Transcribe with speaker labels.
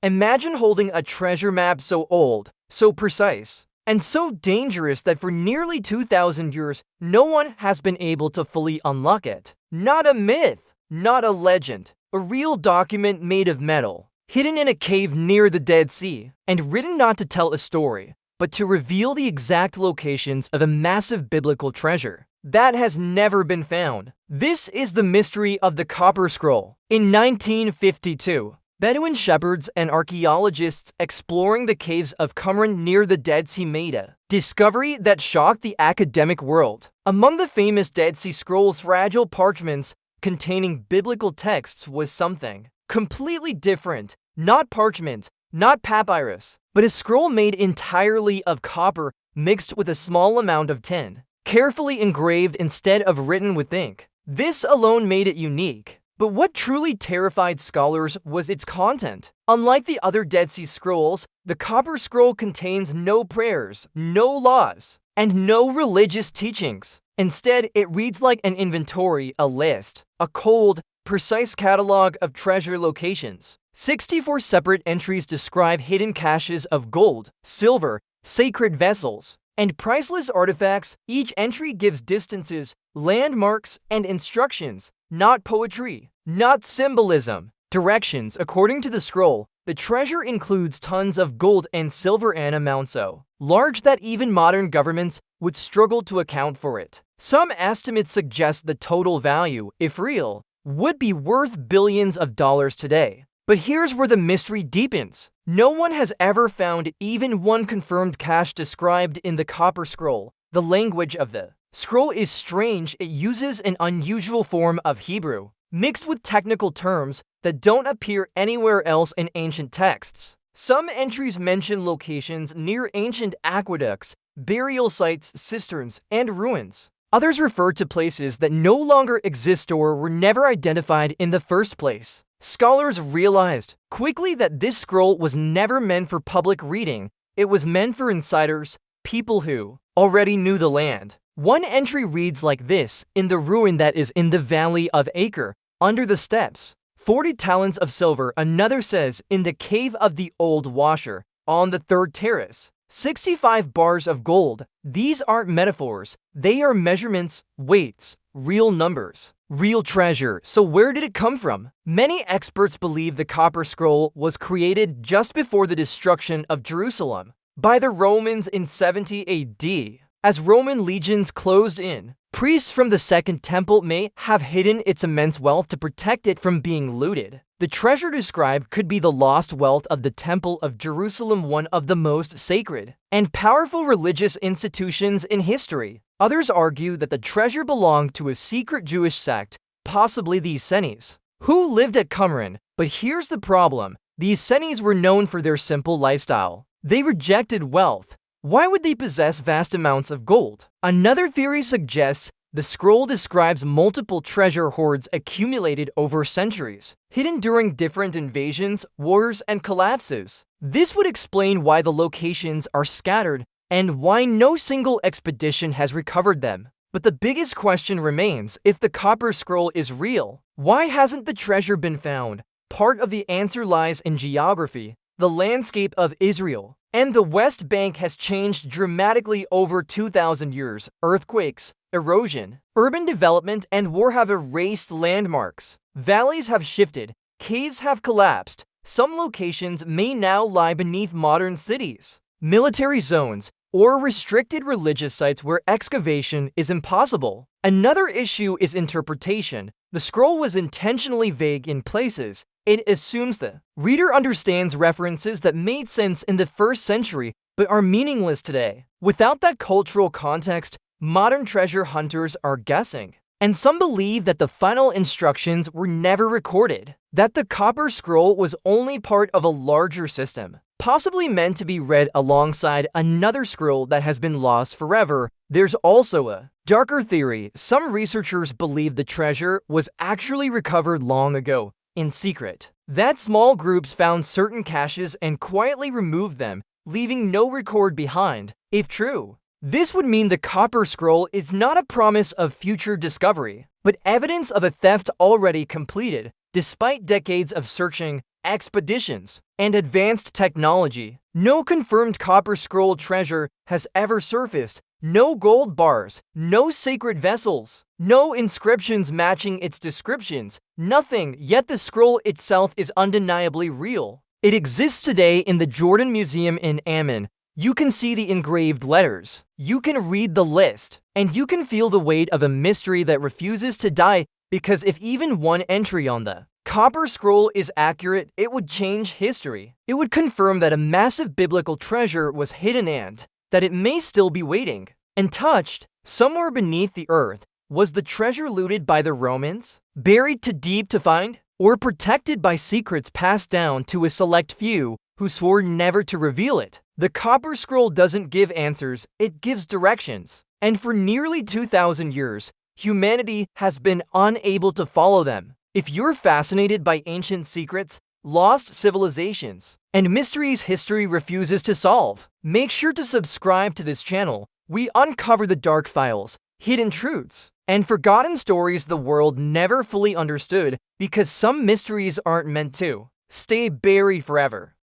Speaker 1: Imagine holding a treasure map so old, so precise, and so dangerous that for nearly 2,000 years, no one has been able to fully unlock it. Not a myth, not a legend, a real document made of metal, hidden in a cave near the Dead Sea, and written not to tell a story, but to reveal the exact locations of a massive biblical treasure that has never been found. This is the mystery of the Copper Scroll. In 1952, Bedouin shepherds and archaeologists exploring the caves of Qumran near the Dead Sea made a discovery that shocked the academic world. Among the famous Dead Sea Scrolls, fragile parchments containing biblical texts was something completely different. Not parchment, not papyrus, but a scroll made entirely of copper mixed with a small amount of tin, carefully engraved instead of written with ink. This alone made it unique. But what truly terrified scholars was its content. Unlike the other Dead Sea Scrolls, the Copper Scroll contains no prayers, no laws, and no religious teachings. Instead, it reads like an inventory, a list, a cold, precise catalog of treasure locations. 64 separate entries describe hidden caches of gold, silver, sacred vessels, and priceless artifacts. Each entry gives distances, landmarks, and instructions, not poetry, not symbolism. Directions. According to the scroll, the treasure includes tons of gold and silver in amounts so large that even modern governments would struggle to account for it. Some estimates suggest the total value, if real, would be worth billions of dollars today. But here's where the mystery deepens. No one has ever found even one confirmed cache described in the Copper Scroll. The language of the scroll is strange. It uses an unusual form of Hebrew, mixed with technical terms that don't appear anywhere else in ancient texts. Some entries mention locations near ancient aqueducts, burial sites, cisterns, and ruins. Others refer to places that no longer exist or were never identified in the first place. Scholars realized quickly that this scroll was never meant for public reading. It was meant for insiders, people who already knew the land. One entry reads like this: in the ruin that is in the valley of Acre, under the steps, 40 talents of silver. Another says, in the cave of the old washer, on the third terrace, 65 bars of gold. These aren't metaphors. They are measurements, weights, real numbers, real treasure. So where did it come from? Many experts believe the Copper Scroll was created just before the destruction of Jerusalem by the Romans in 70 AD. As Roman legions closed in, priests from the Second Temple may have hidden its immense wealth to protect it from being looted. The treasure described could be the lost wealth of the Temple of Jerusalem, one of the most sacred and powerful religious institutions in history. Others argue that the treasure belonged to a secret Jewish sect, possibly the Essenes, who lived at Qumran. But here's the problem. The Essenes were known for their simple lifestyle. They rejected wealth. Why would they possess vast amounts of gold? Another theory suggests the scroll describes multiple treasure hoards accumulated over centuries, hidden during different invasions, wars, and collapses. This would explain why the locations are scattered and why no single expedition has recovered them. But the biggest question remains: if the Copper Scroll is real, why hasn't the treasure been found? Part of the answer lies in geography. The landscape of Israel and the West Bank has changed dramatically over 2,000 years. Earthquakes, erosion, urban development, and war have erased landmarks. Valleys have shifted, caves have collapsed. Some locations may now lie beneath modern cities, military zones, or restricted religious sites where excavation is impossible. Another issue is interpretation. The scroll was intentionally vague in places. It assumes the reader understands references that made sense in the first century but are meaningless today. Without that cultural context, modern treasure hunters are guessing. And some believe that the final instructions were never recorded, that the Copper Scroll was only part of a larger system, possibly meant to be read alongside another scroll that has been lost forever. There's also a darker theory. Some researchers believe the treasure was actually recovered long ago, in secret. That small groups found certain caches and quietly removed them, leaving no record behind. If true, this would mean the Copper Scroll is not a promise of future discovery, but evidence of a theft already completed. Despite decades of searching, expeditions, and advanced technology. No confirmed copper scroll treasure has ever surfaced. No gold bars, no sacred vessels, no inscriptions matching its descriptions, nothing, yet the scroll itself is undeniably real. It exists today in the Jordan Museum in Amman. You can see the engraved letters, you can read the list, and you can feel the weight of a mystery that refuses to die, because if even one entry on the copper scroll is accurate, it would change history. It would confirm that a massive biblical treasure was hidden and that it may still be waiting. Untouched, somewhere beneath the earth, was the treasure looted by the Romans, buried too deep to find, or protected by secrets passed down to a select few who swore never to reveal it? The copper scroll doesn't give answers, it gives directions. And for nearly 2,000 years, humanity has been unable to follow them. If you're fascinated by ancient secrets, lost civilizations, and mysteries history refuses to solve, make sure to subscribe to this channel. We uncover the dark files, hidden truths, and forgotten stories the world never fully understood, because some mysteries aren't meant to stay buried forever.